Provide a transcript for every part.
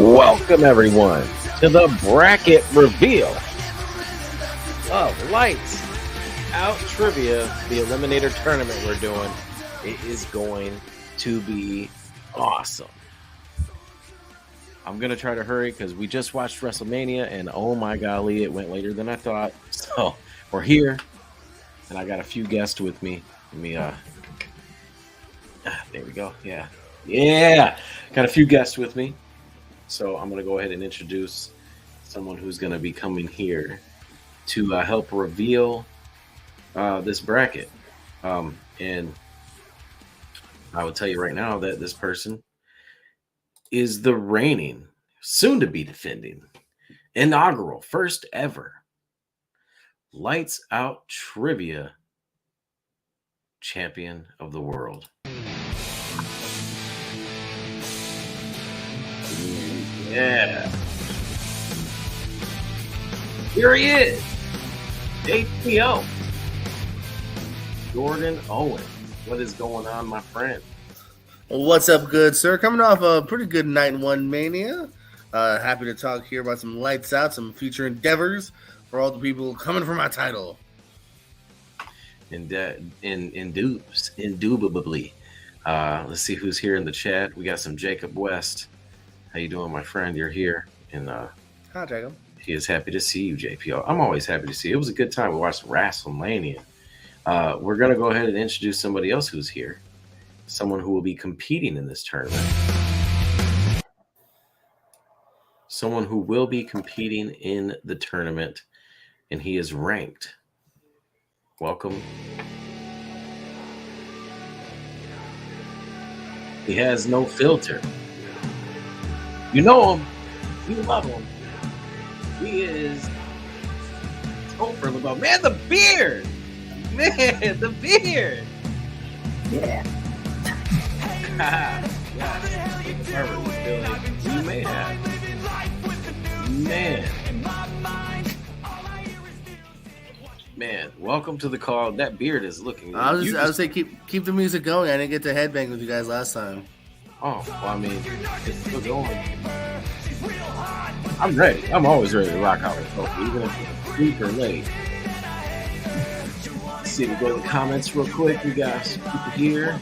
Welcome everyone to the bracket reveal of Lights Out Trivia, the Eliminator tournament we're doing. It is going to be awesome. I'm going to try to hurry because we just watched WrestleMania and oh my golly, it went later than I thought. So we're here and I got a few guests with me. There we go. Yeah. Got a few guests with me. So I'm going to go ahead and introduce someone who's going to be coming here to help reveal this bracket. And I will tell you right now that this person is the reigning, soon to be defending, inaugural, first ever Lights Out Trivia champion of the world. Yeah. Here he is. JPO. Jordan Owens. What is going on, my friend? What's up, good sir? Coming off a pretty good night in one Mania. Happy to talk here about some lights out, some future endeavors for all the people coming for my title. Indubitably. Let's see who's here in the chat. We got some Jacob West. How you doing, my friend? You're here. And hi, Jacob. He is happy to see you, JPO. I'm always happy to see you. It was a good time. We watched WrestleMania. We're going to go ahead and introduce somebody else who's here. Someone who will be competing in this tournament. Someone who will be competing in the tournament, and he is ranked. Welcome. He has no filter. You know him. You love him. He is Topher LeBeau. Man, the beard! Man, the beard! Yeah. Yes. You may have. Man, welcome to the call. That beard is looking. I was say keep the music going. I didn't get to headbang with you guys last time. Oh, well, I mean, it's still going. I'm ready. I'm always ready to rock out with folks, even if it's deep or late. Let's see, we go to the comments real quick. We got some people here.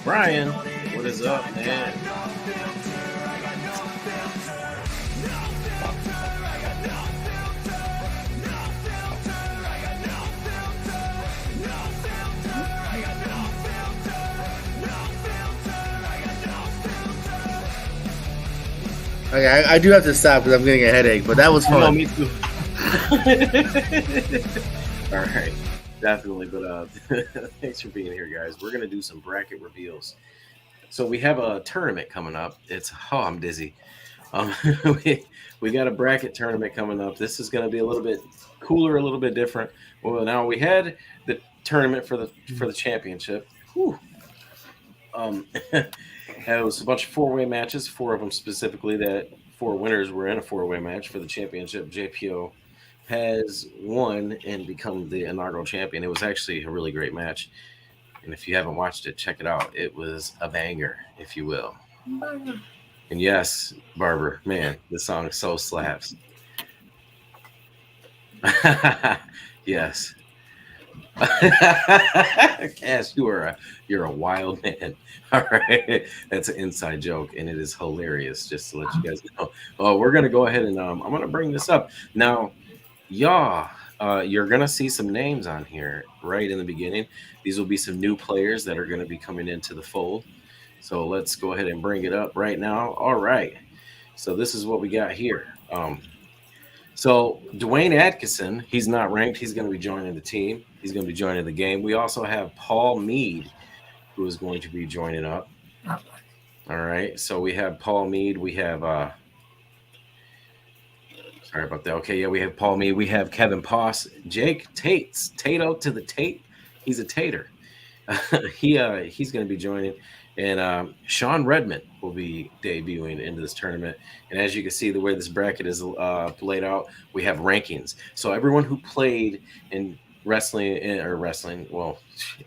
Brian, what is up, man? Okay, I do have to stop because I'm getting a headache, but that was fun. No, me too. All right, definitely. But thanks for being here, guys. We're gonna do some bracket reveals. So we have a tournament coming up. I'm dizzy. We got a bracket tournament coming up. This is gonna be a little bit cooler, a little bit different. Well, now we had the tournament for the championship. Whew. It was a bunch of four-way matches, four of them specifically. That four winners were in a four-way match for the championship. JPO has won and become the inaugural champion. It was actually a really great match. And if you haven't watched it, check it out. It was a banger, if you will. And yes, Barber, man, this song so slaps. Yes. Cass, you're a wild man. All right, that's an inside joke, and it is hilarious. Just to let you guys know. Oh, we're gonna go ahead and I'm gonna bring this up now. Y'all, you're gonna see some names on here right in the beginning. These will be some new players that are gonna be coming into the fold. So let's go ahead and bring it up right now. All right. So this is what we got here. So Dwayne Atkinson, he's not ranked. He's going to be joining the team. He's going to be joining the game. We also have Paul Mead, who is going to be joining up. All right. So we have Paul Mead. We have sorry about that. Okay, yeah, we have Paul Mead. We have Kevin Poss, Jake Tate's Tato to the Tate. He's a tater. He's going to be joining, and Sean Redmond will be debuting into this tournament. And as you can see, the way this bracket is laid out, we have rankings. So everyone who played in wrestling, well,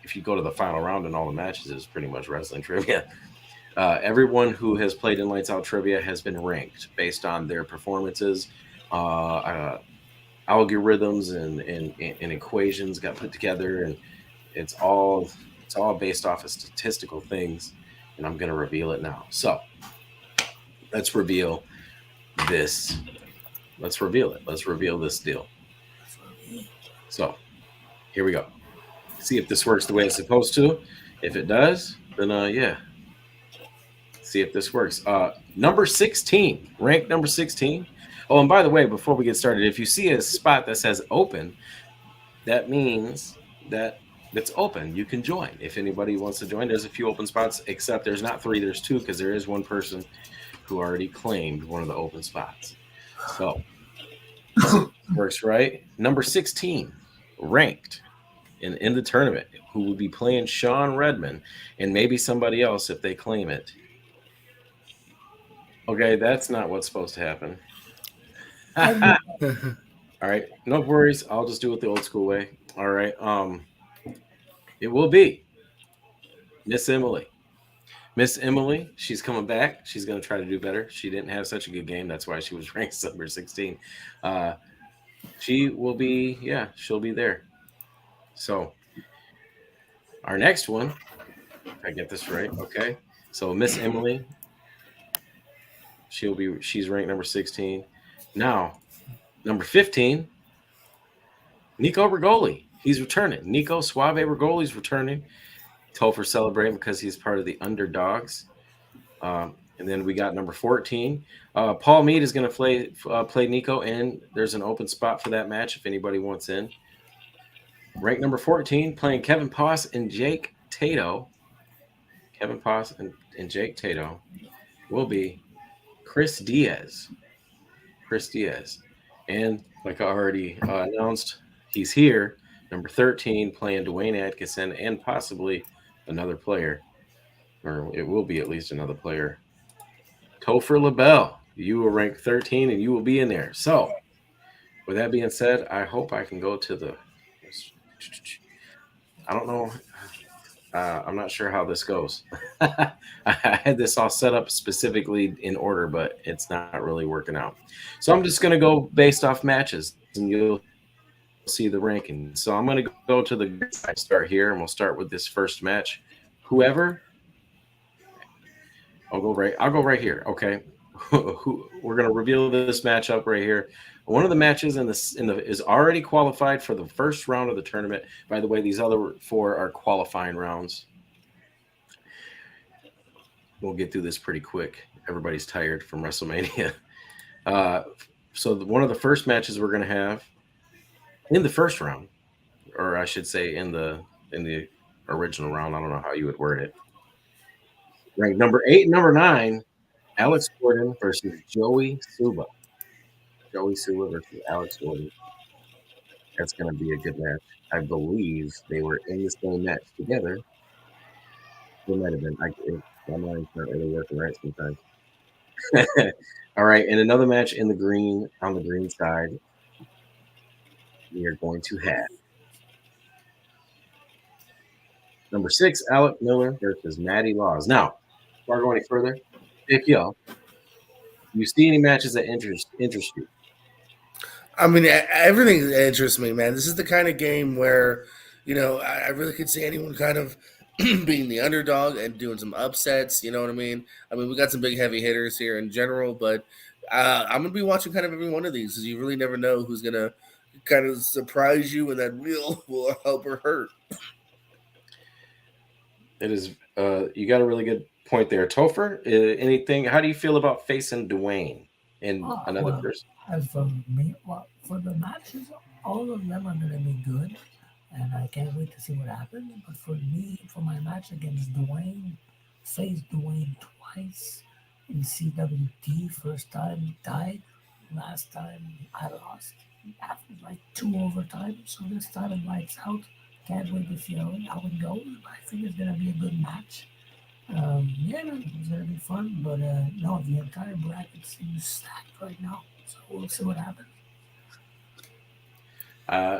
if you go to the final round and all the matches, it's pretty much wrestling trivia. Everyone who has played in Lights Out Trivia has been ranked based on their performances. Algorithms and equations got put together, and it's all based off of statistical things, and I'm going to reveal it now. So let's reveal this. Let's reveal it. Let's reveal this deal. So here we go. See if this works the way it's supposed to. If it does, then yeah. See if this works. Number 16, ranked number 16. Oh, and by the way, before we get started, if you see a spot that says open, that means that it's open. You can join if anybody wants to join. There's a few open spots, except there's not 3, there's 2, because there is one person who already claimed one of the open spots. So works right. Number 16, ranked in the tournament, who will be playing Sean Redmond and maybe somebody else if they claim it. Okay, that's not what's supposed to happen. All right, no worries. I'll just do it the old school way. All right. It will be Miss Emily. Miss Emily, she's coming back. She's going to try to do better. She didn't have such a good game. That's why she was ranked number 16. She will be, yeah, she'll be there. So our next one, if I get this right, okay. So Miss Emily, she's ranked number 16. Now, number 15, Nico Rigoli. He's returning. Nico Suave Rigoli's returning. Topher celebrating because he's part of the underdogs. And then we got number 14. Paul Mead is going to play Nico, and there's an open spot for that match if anybody wants in. Ranked number 14, playing Kevin Poss and Jake Tato. Kevin Poss and Jake Tato will be Chris Diaz. Chris Diaz. And like I already announced, he's here. Number 13, playing Dwayne Atkinson and possibly another player, or it will be at least another player. Topher LaBelle, you will rank 13 and you will be in there. So, with that being said, I hope I can go to the. I don't know. I'm not sure how this goes. I had this all set up specifically in order, but it's not really working out. So I'm just going to go based off matches, and you'll see the ranking. So I'm going to go to the start here, and we'll start with this first match. Whoever, I'll go right here. Okay, we're going to reveal this matchup right here. One of the matches is already qualified for the first round of the tournament. By the way, these other 4 are qualifying rounds. We'll get through this pretty quick. Everybody's tired from WrestleMania. So one of the first matches we're going to have in the first round, or I should say in the original round. I don't know how you would word it. Ranked number 8 and number 9, Alex Gordon versus Joey Suba. Joey Suba versus Alex Gordon. That's going to be a good match. I believe they were in the same match together. They might have been. My mind's not really working right sometimes. All right, and another match on the green side. We are going to have number 6, Alec Miller versus Maddie Laws. Now, before I go any further, pick y'all. You see any matches that interest you? I mean, everything interests me, man. This is the kind of game where, I really could see anyone kind of being the underdog and doing some upsets. You know what I mean? I mean, we got some big heavy hitters here in general, but I'm gonna be watching kind of every one of these because you really never know who's gonna kind of surprise you, and that will help or hurt. It is. You got a really good point there, Topher. Anything? How do you feel about facing Dwayne and another Well, person? as for me, well, for the matches, all of them are going to be good, and I can't wait to see what happens. But for me, for my match against Dwayne, faced Dwayne twice in CWT. First time he died, last time I lost after like two overtimes. So this time it lights out. Can't wait to see how it goes. But I think it's going to be a good match. Yeah, man, it's gonna be fun, but no, the entire bracket seems stacked right now, so we'll see what happens.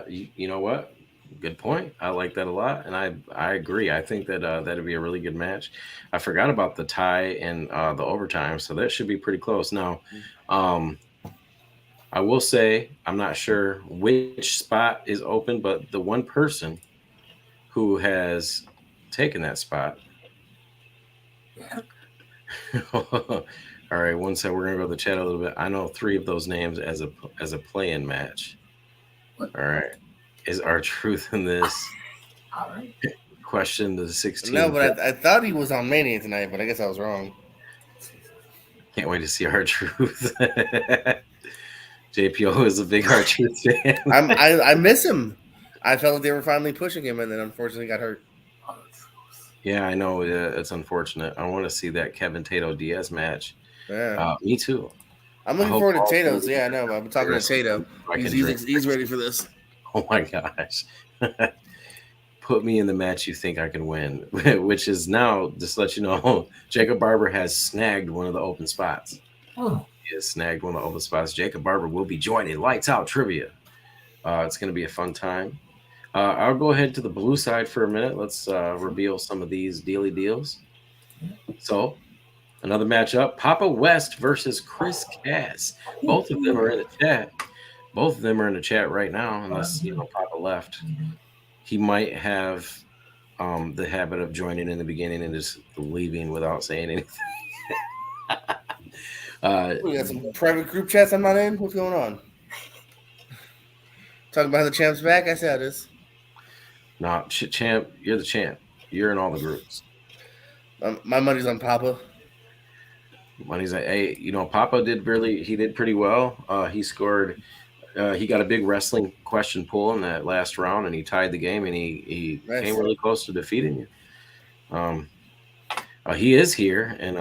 You know what? Good point. I like that a lot, and I agree. I think that that'd be a really good match. I forgot about the tie and the overtime, so that should be pretty close. Now, um, I will say I'm not sure which spot is open, but the one person who has taken that spot. Yeah, All right, one sec. We're gonna go to the chat a little bit. I know three of those names as a play-in match. but All right, is our truth in this all right. question the No, 16? but I thought he was on Mania tonight, but I guess I was wrong. Can't wait to see our truth. JPO is a big our truth fan. I miss him. I felt like they were finally pushing him, and then unfortunately got hurt. Oh, truth. Yeah, I know. It's unfortunate. I want to see that Kevin Tato Diaz match. Yeah. Me too. I'm I looking hope forward to all three Tato's. of Yeah, I them know. I've been are talking to wrestling Tato. so I can drink. He's ready for this. Oh my gosh. Put me in the match you think I can win, which is now, just to let you know, Jacob Barber has snagged one of the open spots. Oh, He has snagged one of the open spots. Jacob Barber will be joining Lights Out Trivia. It's going to be a fun time. I'll go ahead to the blue side for a minute. Let's reveal some of these dealy deals. So, another matchup Papa West versus Chris Cass. Both of them are in the chat. Both of them are in the chat right now, unless Papa left. He might have the habit of joining in the beginning and just leaving without saying anything. We got some private group chats I'm not in. What's going on? Talking about the champ's back. I said this. No, champ, you're the champ. You're in all the groups. My money's on Papa. When he's like, hey, Papa he did pretty well. He got a big wrestling question pull in that last round, and he tied the game, and he Nice. came really close to defeating you. He is here, and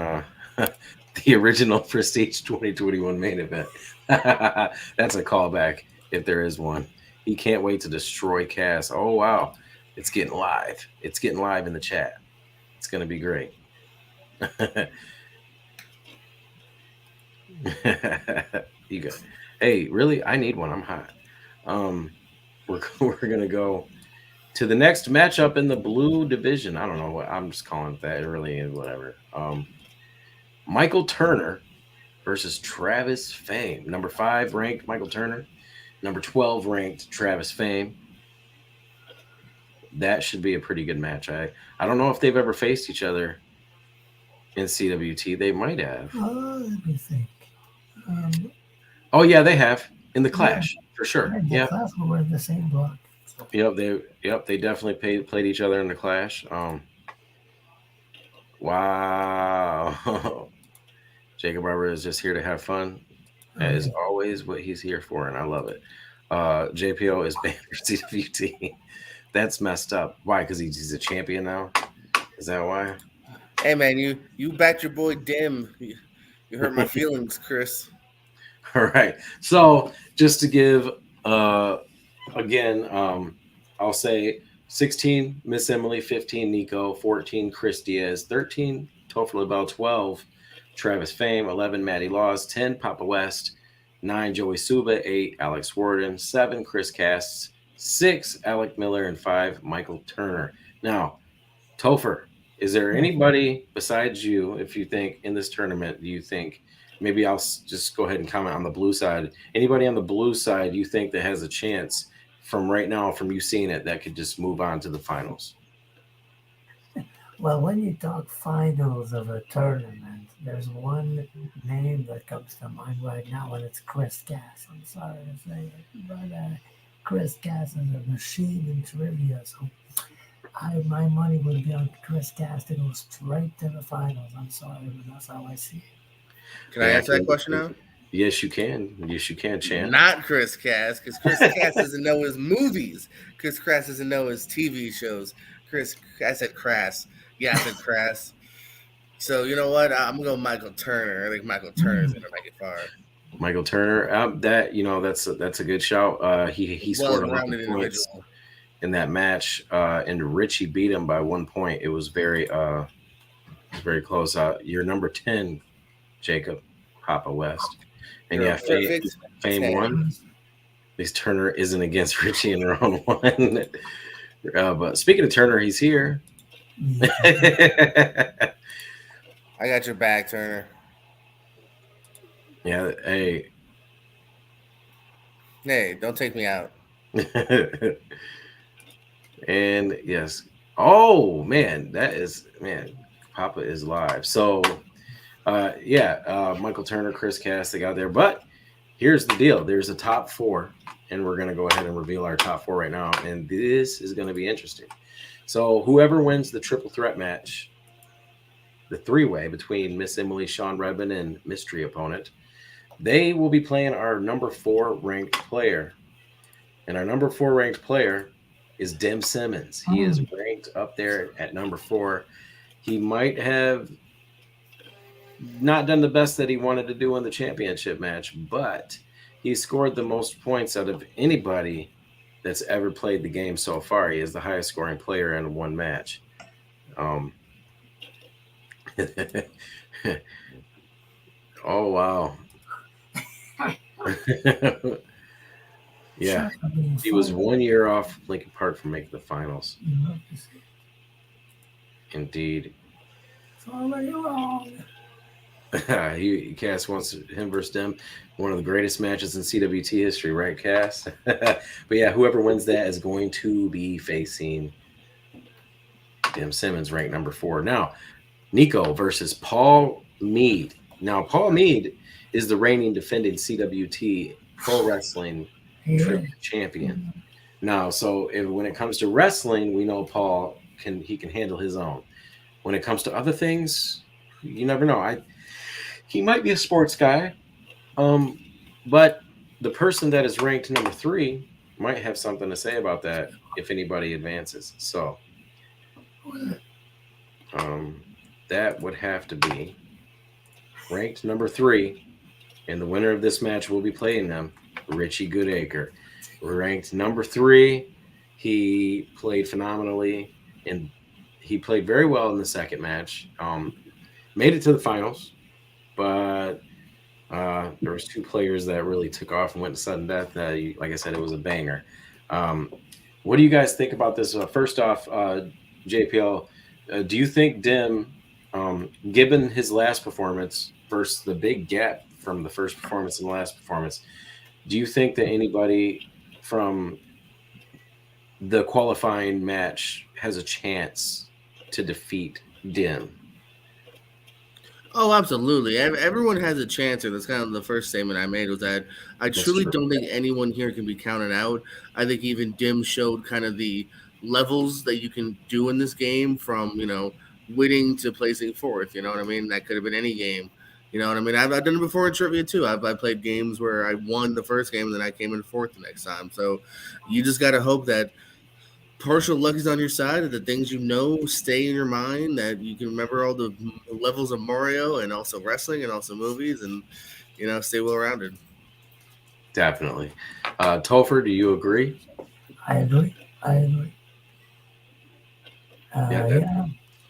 the original Prestige 2021 main event. That's a callback if there is one. He can't wait to destroy Cass. Oh wow, it's getting live. It's getting live in the chat. It's gonna be great. You go. Hey, really? I need one. I'm hot. We're gonna go to the next matchup in the blue division. I don't know what I'm just calling it that. It really is whatever. Michael Turner versus Travis Fame. Number 5 ranked Michael Turner. Number 12 ranked Travis Fame. That should be a pretty good match. I don't know if they've ever faced each other in CWT. They might have. let me think. Um, Oh yeah, they have in the Clash for sure. yeah, Yeah. class we're in the same block. So. They definitely played each other in the Clash. Wow. Jacob Barber is just here to have fun, as always. What he's here for, and I love it. JPO is banned for CWT. That's messed up. Why? Because he's a champion now. Is that why? Hey man, you backed your boy Dim. You hurt my feelings, Chris. All right. So just to give again, I'll say 16 Miss Emily, 15 Nico, 14 Chris Diaz, 13 Topher LaBelle, 12 Travis Fame, 11 Maddie Laws, 10 Papa West, 9 Joey Suba, 8 Alex Warden, 7 Chris Casts, 6 Alec Miller, and 5 Michael Turner. Now, Topher, is there anybody besides you, if you think in this tournament, do you think maybe I'll just go ahead and comment on the blue side. Anybody on the blue side you think that has a chance from right now, from you seeing it, that could just move on to the finals? Well, when you talk finals of a tournament, there's one name that comes to mind right now, and it's Chris Cass. I'm sorry to say it, but Chris Cass is a machine in trivia, so my money would be on Chris Cass to go straight to the finals. I'm sorry, but that's how I see it. Can I Yeah, answer that question now? yes, you can. Yes, you can, Chan. Not Chris Cass, because Chris Cass doesn't know his movies. Chris Cass doesn't know his TV shows. I said Crass. Yeah, I said Crass. So you know what? I'm gonna go Michael Turner. I think Michael Turner's gonna make it far. Michael Turner. That that's a good shout. He scored a lot of Well-rounded points individual. in that match, and Richie beat him by 1 point. It was very close. You're number 10, Jacob Papa West, and You're a yeah, perfect Fame 10. won. At least Turner isn't against Richie in round one. But speaking of Turner, he's here. I got your back, Turner. Yeah. Hey. Hey, don't take me out. And yes. Oh man, Papa is live. So yeah, Michael Turner, Chris Cass, they got there. But here's the deal: there's a top four, and we're gonna go ahead and reveal our top four right now, and this is gonna be interesting. So whoever wins the triple threat match, the three-way between Miss Emily, Sean Redmond, and mystery opponent, they will be playing our number 4 ranked player. And our number 4 ranked player is Dim Simmons. He is ranked up there at number 4. He might have not done the best that he wanted to do in the championship match, but he scored the most points out of anybody that's ever played the game so far. He is the highest scoring player in one match. Oh wow. Yeah, he was 1 year off Lincoln Park from making the finals. Indeed. Cass wants him versus Dim, one of the greatest matches in CWT history, right, Cass? But yeah, whoever wins that is going to be facing Dim Simmons, ranked number 4. Now, Nico versus Paul Mead. Now, Paul Mead is the reigning defending CWT Pro Wrestling Trivia champion. Now, so when it comes to wrestling, we know Paul can handle his own. When it comes to other things, you never know. He might be a sports guy, but the person that is ranked number 3 might have something to say about that if anybody advances. So, that would have to be ranked number 3, and the winner of this match will be playing them, Richie Goodacre. Ranked number 3, he played phenomenally, and he played very well in the second match. Made it to the finals, but there was 2 players that really took off and went to sudden death. Like I said, it was a banger. What do you guys think about this? First off, JPL, do you think Dim, given his last performance versus the big gap from the first performance and the last performance, do you think that anybody from the qualifying match has a chance to defeat Dim? Oh, absolutely. Everyone has a chance, and that's kind of the first statement I made was that I truly don't think anyone here can be counted out. I think even Dim showed kind of the levels that you can do in this game from, winning to placing fourth. You know what I mean? That could have been any game. You know what I mean? I've done it before in trivia too. I've played games where I won the first game and then I came in fourth the next time. So you just got to hope that partial luck is on your side, that the things you know stay in your mind, that you can remember all the levels of Mario and also wrestling and also movies, and stay well rounded. Definitely. Topher, do you agree? I agree. Yeah,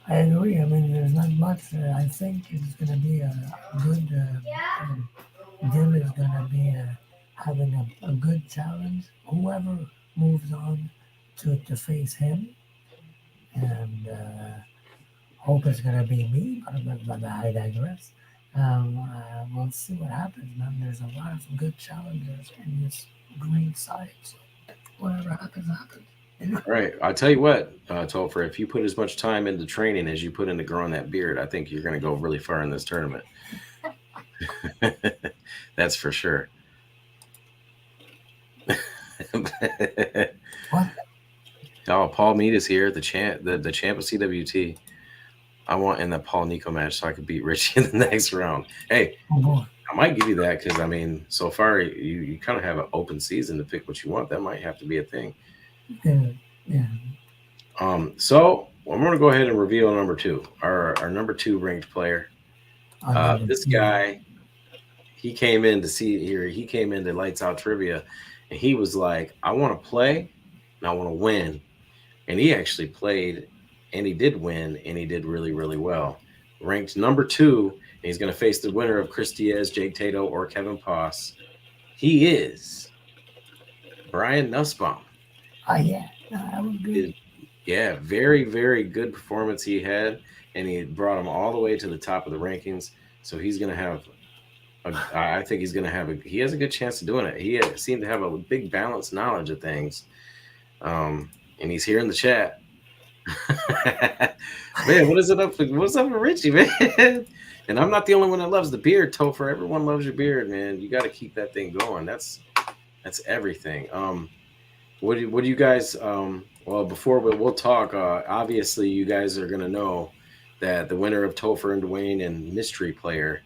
I agree. I mean, there's not much. I think it's going to be a good. Dim is going to be having a good challenge. Whoever moves on to face him, and hope it's going to be me, but I digress. We'll see what happens, man. There's a lot of good challengers in this green side. So whatever happens, happens. All right. I'll tell you what, Topher, if you put as much time into training as you put into growing that beard, I think you're going to go really far in this tournament. That's for sure. What? Oh, Paul Mead is here, the champ of CWT. I want in the Paul Nico match so I could beat Richie in the next round. Hey, Oh boy. I might give you that because I mean, so far you kind of have an open season to pick what you want. That might have to be a thing. Yeah. So I'm gonna go ahead and reveal number two, our number two ranked player. This guy, he came in to see here. He came into Lights Out Trivia, and he was like, "I want to play, and I want to win." And he actually played, and he did win, and he did really, really well. Ranked number two, and he's going to face the winner of Chris Diaz, Jake Tato, or Kevin Poss. He is Brian Nussbaum. Oh yeah. No, that was good. Yeah, very, very good performance he had, and he brought him all the way to the top of the rankings. So he's going to have, I think he's going to have he has a good chance of doing it. He seemed to have a big balanced knowledge of things. And he's here in the chat. Man, what is it up for? What's up with Richie, man? And I'm not the only one that loves the beard, Topher. Everyone loves your beard, man. You got to keep that thing going. That's everything. What do you guys? Well, before we'll talk. Obviously, you guys are gonna know that the winner of Topher and Dwayne and Mystery Player,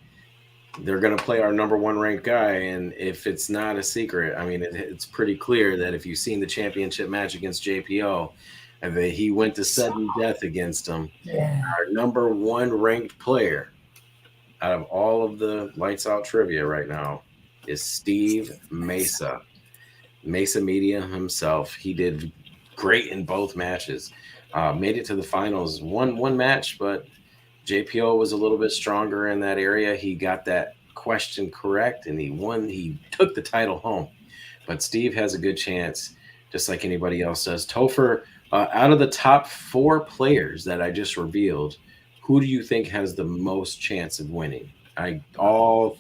they're gonna play our number one ranked guy. And if it's not a secret, I mean, it's pretty clear that if you've seen the championship match against JPO, and that he went to sudden death against him, Yeah. our number one ranked player out of all of the Lights Out Trivia right now is Steve Mesa. Mesa Media himself. He did great in both matches. Made it to the finals. Won one match, but JPO was a little bit stronger in that area. He got that question correct, and he won. He took the title home. But Steve has a good chance, just like anybody else does. Topher, out of the top four players that I just revealed, who do you think has the most chance of winning? All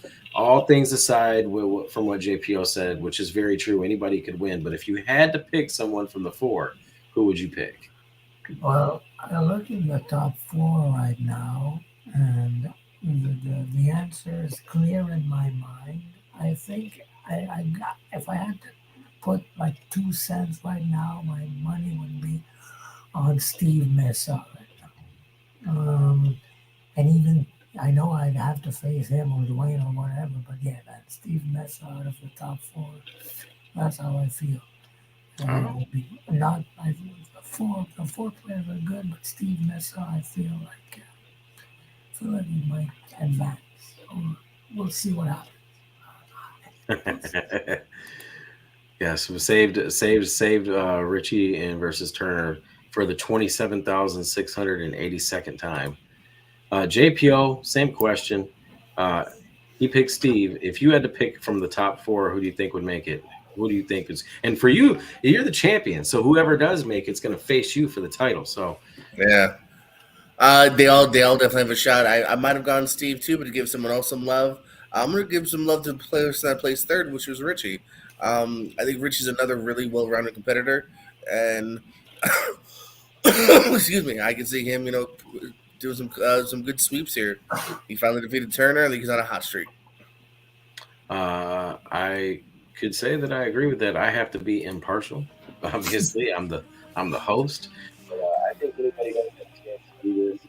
things aside, from what JPO said, which is very true, anybody could win. But if you had to pick someone from the four, who would you pick? Well, I look at the top four right now, and the answer is clear in my mind. I think if I had to put like 2 cents right now, my money would be on Steve Mesa right now. And even I know I'd have to face him or Dwayne or whatever, but yeah, man, Steve Mesa out of the top four. That's how I feel. Would be not. The four players are good, but Steve Mesa, I feel like he might advance. Or we'll see what happens. Yes, we saved Richie and versus Turner for the 27,682nd time. JPO, same question. He picked Steve. If you had to pick from the top four, who do you think would make it? Who do you think is? And for you, you're the champion, so whoever does make it's going to face you for the title. So yeah, they all definitely have a shot. I might have gone Steve too, but to give someone else some love, I'm gonna give some love to the player that placed third, which was Richie. I think Richie's another really well-rounded competitor, and excuse me, I can see him, doing some good sweeps here. He finally defeated Turner. I think he's on a hot streak. I could say that I agree with that. I have to be impartial. Obviously, I'm the host. But I think anybody that has a chance to do this,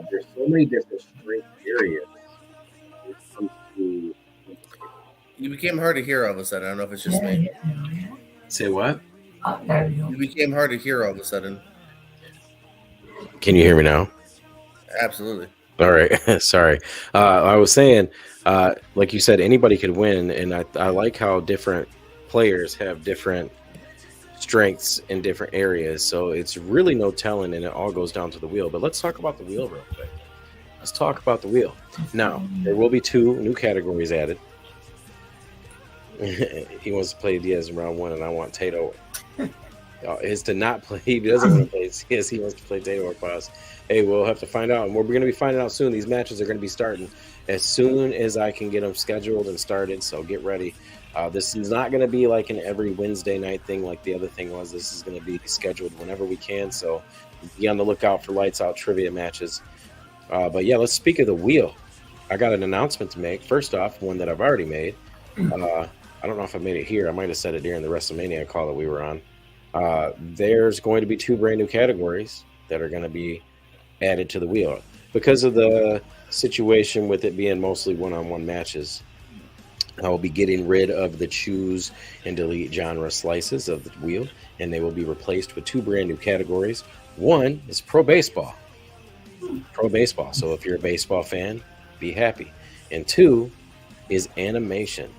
there's so many different strength areas when it comes to. You became hard to hear all of a sudden. I don't know if it's just me. Yeah. Say what? There you go. You became hard to hear all of a sudden. Can you hear me now? Absolutely. All right. Sorry. I was saying, like you said, anybody could win. And I like how different players have different strengths in different areas. So it's really no telling, and it all goes down to the wheel. But let's talk about the wheel real quick. Let's talk about the wheel. Now, there will be 2 new categories added. He wants to play Diaz in round 1, and I want Tato is to not play. He doesn't want to play CS. He wants to play Day War Pass. Hey, we'll have to find out, and we're going to be finding out soon. These matches are going to be starting as soon as I can get them scheduled and started. So get ready. This is not going to be like an every Wednesday night thing like the other thing was. This is going to be scheduled whenever we can. So be on the lookout for lights out trivia matches. But yeah, let's speak of the wheel. I got an announcement to make. First off, one that I've already made. I don't know if I made it here. I might have said it during the WrestleMania call that we were on. There's going to be 2 brand new categories that are going to be added to the wheel because of the situation with it being mostly one-on-one matches. I will be getting rid of the choose and delete genre slices of the wheel, and they will be replaced with 2 brand new categories. One is pro baseball. Pro baseball. So if you're a baseball fan, be happy. And 2 is animation.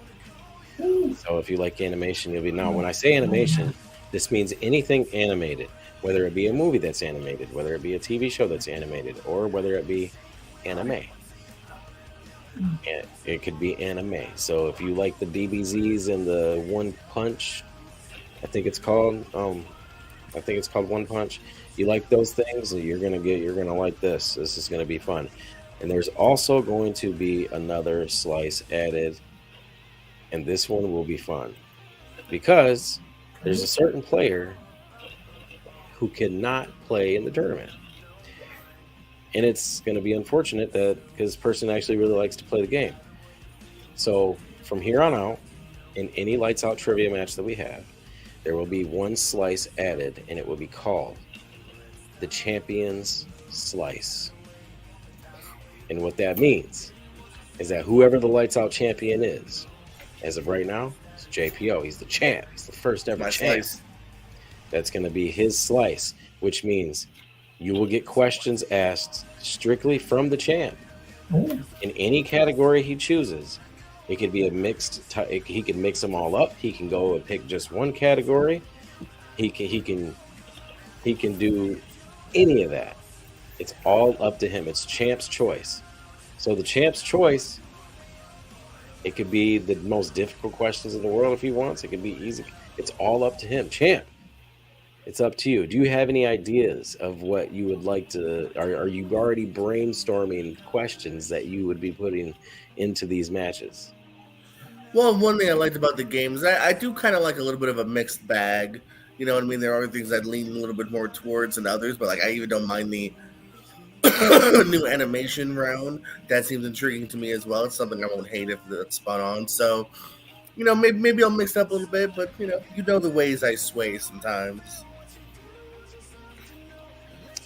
So if you like animation, you'll be now. When I say animation, this means anything animated, whether it be a movie that's animated, whether it be a TV show that's animated, or whether it be anime. And it could be anime. So if you like the DBZs and the One Punch, I think it's called One Punch. You like those things, you're gonna like this. This is gonna be fun. And there's also going to be another slice added, and this one will be fun because there's a certain player who cannot play in the tournament. And it's going to be unfortunate that because this person actually really likes to play the game. So from here on out, in any lights out trivia match that we have, there will be one slice added, and it will be called the Champions Slice. And what that means is that whoever the lights out champion is, as of right now, it's JPO. He's the champ. He's the first ever champ. Slice. That's going to be his slice, which means you will get questions asked strictly from the champ in any category he chooses. It could be a mixed. He can mix them all up. He can go and pick just one category. He can do any of that. It's all up to him. It's champ's choice. So the champ's choice. It could be the most difficult questions in the world if he wants. It could be easy. It's all up to him. Champ, it's up to you. Do you have any ideas of what you would like to... Are you already brainstorming questions that you would be putting into these matches? Well, one thing I liked about the game is I do kind of like a little bit of a mixed bag. You know what I mean? There are things I'd lean a little bit more towards than others, but like I even don't mind the new animation round. That seems intriguing to me as well. It's something I won't hate if it's spot on. So, you know, maybe I'll mix it up a little bit, but you know the ways I sway sometimes.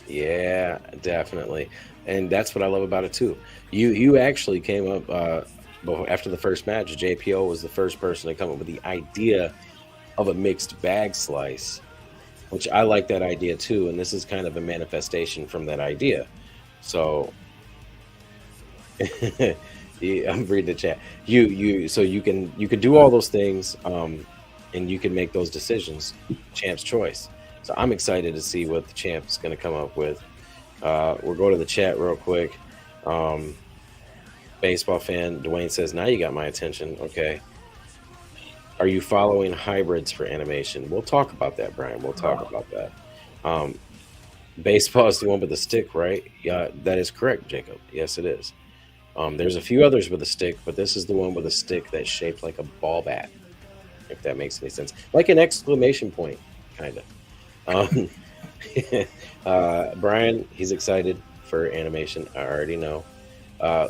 Yeah, definitely. And that's what I love about it too. You actually came up after the first match. JPO was the first person to come up with the idea of a mixed bag slice, which I like that idea too. And this is kind of a manifestation from that idea. So yeah, I'm reading the chat. So you can do all those things, and you can make those decisions. Champ's choice. So I'm excited to see what the champ is going to come up with. We'll go to the chat real quick. Baseball fan Dwayne says, "Now you got my attention." Okay. Are you following hybrids for animation? We'll talk about that, Brian. We'll talk about that. Baseball is the one with the stick, right? Yeah, that is correct, Jacob. Yes, it is. There's a few others with a stick, but this is the one with a stick that's shaped like a ball bat, if that makes any sense. Like an exclamation point, kind of. Brian, he's excited for animation. I already know.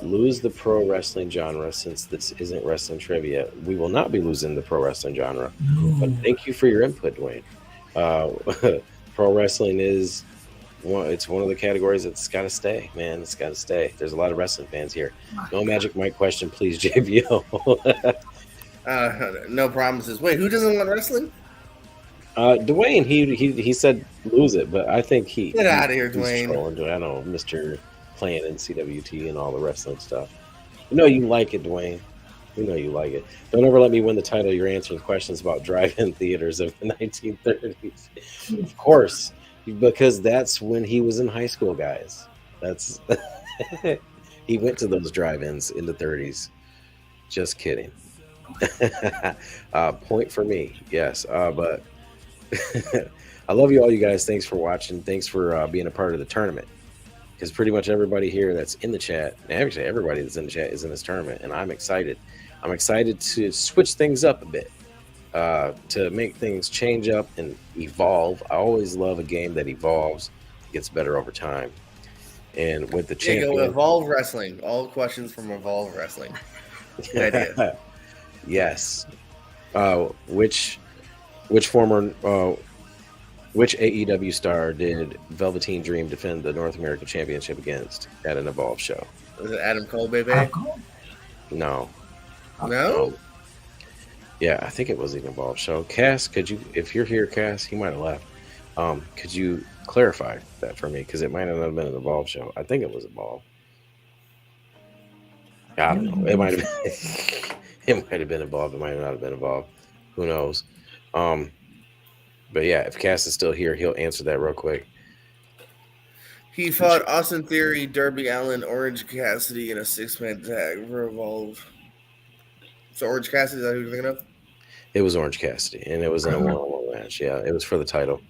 Lose the pro wrestling genre since this isn't wrestling trivia. We will not be losing the pro wrestling genre. But thank you for your input, Dwayne. Pro wrestling is it's one of the categories that's got to stay, man. It's got to stay. There's a lot of wrestling fans here. No Magic Mike question, please, JBO. No promises. Wait, who doesn't want wrestling? Dwayne, he said lose it, but I think Get out of here, Dwayne. I know, Mr. Playing in CWT and all the wrestling stuff. You know you like it, Dwayne. We know you like it. Don't ever let me win the title. You're answering questions about drive-in theaters of the 1930s. Of course, because that's when he was in high school, guys. That's he went to those drive-ins in the 30s. Just kidding. Point for me, yes. But I love you all, you guys. Thanks for watching. Thanks for being a part of the tournament. Because pretty much everybody here that's in the chat, and actually everybody that's in the chat is in this tournament, and I'm excited. I'm excited to switch things up a bit, to make things change up and evolve. I always love a game that evolves, gets better over time. And with the There you go, champion, Evolve Wrestling. All questions from Evolve Wrestling. Good idea. yes. Which former which AEW star did Velveteen Dream defend the North American Championship against at an Evolve show? Was it Adam Cole, baby? Alcohol? No. No? Yeah, I think it was an Evolve show. Cass, could you, if you're here, Cass, he might have left. Could you clarify that for me? Because it might not have been an Evolve show. I think it was Evolve. I don't know. It might have been. It might have been involved. It might not have been involved. Who knows? But yeah, if Cass is still here, he'll answer that real quick. He fought Austin Theory, Darby Allin, Orange Cassidy in a 6-man tag for Evolve. So Orange Cassidy, is that who you're thinking of? It was Orange Cassidy, and it was in a one-on-one match. Yeah, it was for the title.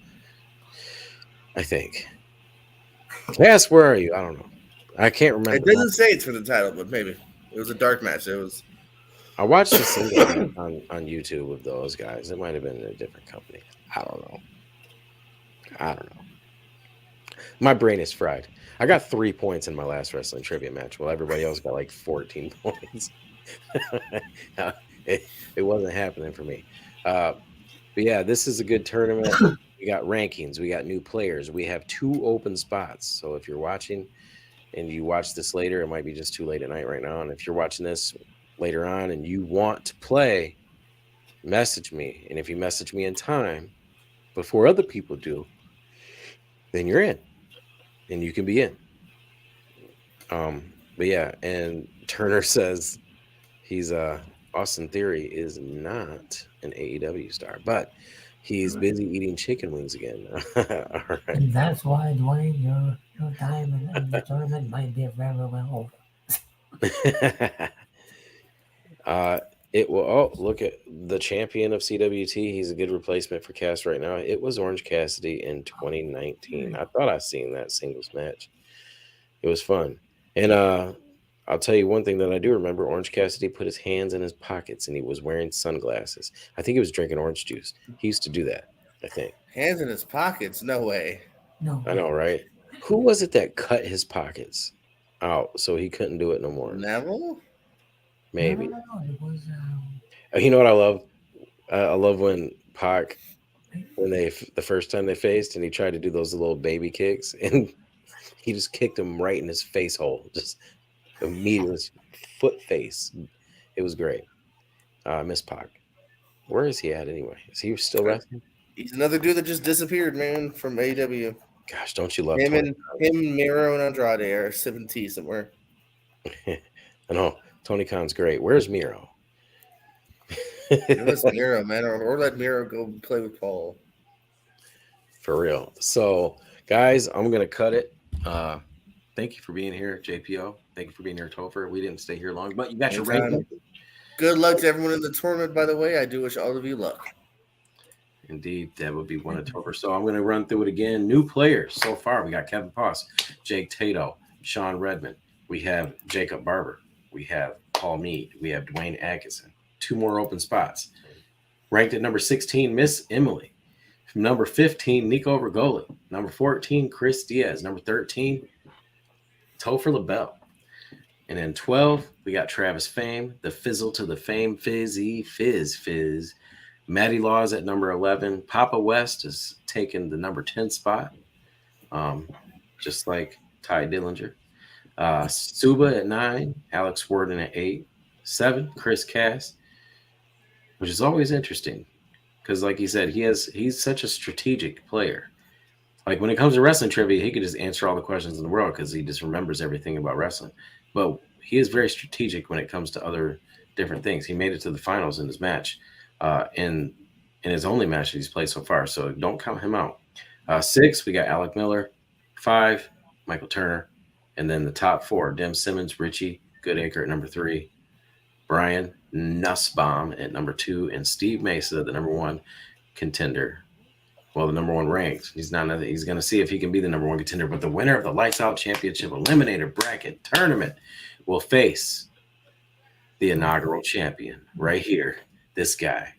I think. Cass, where are you? I don't know. I can't remember. It doesn't say it's for the title, but maybe. It was a dark match. It was. I watched the single on YouTube with those guys. It might have been in a different company. I don't know. My brain is fried. I got 3 points in my last wrestling trivia match, while everybody else got like 14 points. it wasn't happening for me. But yeah, this is a good tournament. We got rankings. We got new players. We have 2 open spots. So if you're watching and you watch this later, it might be just too late at night right now. And if you're watching this later on and you want to play, message me. And if you message me in time before other people do, then you're in and you can be in. But yeah, and Turner says he's Austin Theory is not an AEW star, but he's busy eating chicken wings again. All right. And that's why, Dwayne, your time in the tournament might be very well over. It will. Oh, look at the champion of CWT. He's a good replacement for Cass right now. It was Orange Cassidy in 2019. I thought I seen that singles match. It was fun, and I'll tell you one thing that I do remember: Orange Cassidy put his hands in his pockets and he was wearing sunglasses. I think he was drinking orange juice. He used to do that. I think Hands in his pockets? No way. No. I know, right? Who was it that cut his pockets out so he couldn't do it no more? Neville? Maybe. No, it was. You know what I love? I love when Pac, when the first time they faced, and he tried to do those little baby kicks, and he just kicked him right in his face hole, just immediately, foot face. It was great. Miss Pac. Where is he at anyway? Is he still wrestling? He's another dude that just disappeared, man, from AEW. Gosh, don't you love Him Tony? and Miro and Andrade are sipping tea somewhere. I know. Tony Khan's great. Where's Miro? It was Miro, man, or let Miro go play with Paul. For real. So, guys, I'm gonna cut it. Thank you for being here, JPO. Thank you for being here, Topher. We didn't stay here long, but you got your ranking. Good luck to everyone in the tournament, by the way. I do wish all of you luck. Indeed, that would be one of Topher. So I'm going to run through it again. New players so far. We got Kevin Poss, Jake Tato, Sean Redmond. We have Jacob Barber. We have Paul Mead. We have Dwayne Atkinson. 2 more open spots. Ranked at number 16, Miss Emily. From number 15, Nico Rigoli. Number 14, Chris Diaz. Number 13, Topher LaBelle. And then 12, we got Travis Fame, the Fizzle to the Fame, Fizzy, Fizz. Matty Laws at number 11. Papa West is taking the number 10 spot, just like Ty Dillinger. Suba at 9. Alex Worden at 8. 7, Chris Cass, which is always interesting because, like he said, he's such a strategic player. Like when it comes to wrestling trivia, he could just answer all the questions in the world because he just remembers everything about wrestling. But he is very strategic when it comes to other different things. He made it to the finals in his match, in his only match that he's played so far. So don't count him out. 6, we got Alec Miller. 5, Michael Turner. And then the top 4, Dim Simmons, Richie Goodacre at number 3, Brian Nussbaum at number 2, and Steve Mesa, the number 1 contender. Well, the number one ranked. He's not. He's going to see if he can be the number one contender. But the winner of the Lights Out Championship Eliminator Bracket Tournament will face the inaugural champion right here. This guy.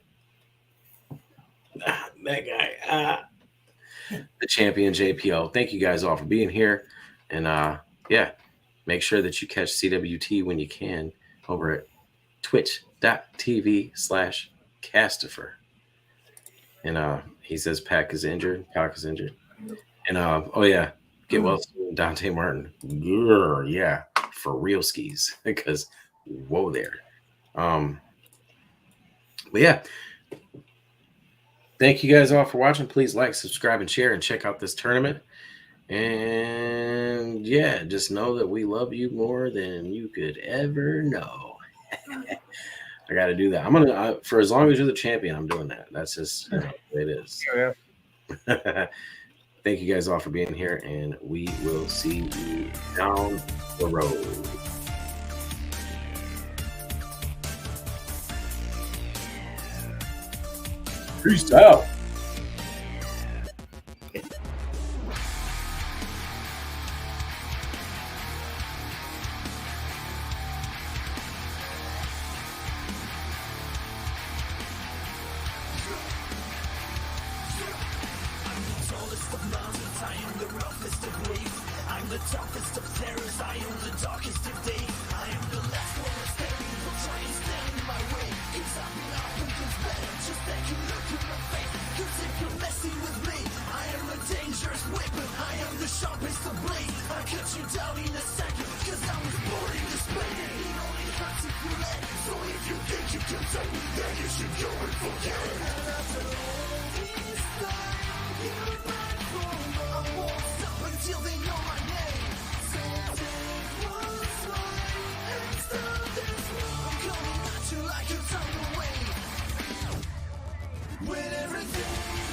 That guy. The champion JPO. Thank you guys all for being here. And yeah, make sure that you catch CWT when you can over at twitch.tv/Castifer. And he says Pac is injured. And oh yeah, get well soon, Dante Martin. Yeah, for real skis. Because whoa there. But yeah. Thank you guys all for watching. Please like, subscribe, and share, and check out this tournament. And yeah, just know that we love you more than you could ever know. I got to do that. I'm gonna for as long as you're the champion, I'm doing that. That's just the way it is. Yeah. Thank you guys all for being here, and we will see you down the road. Peace out. So if you think you can take me, then you should go and forget it.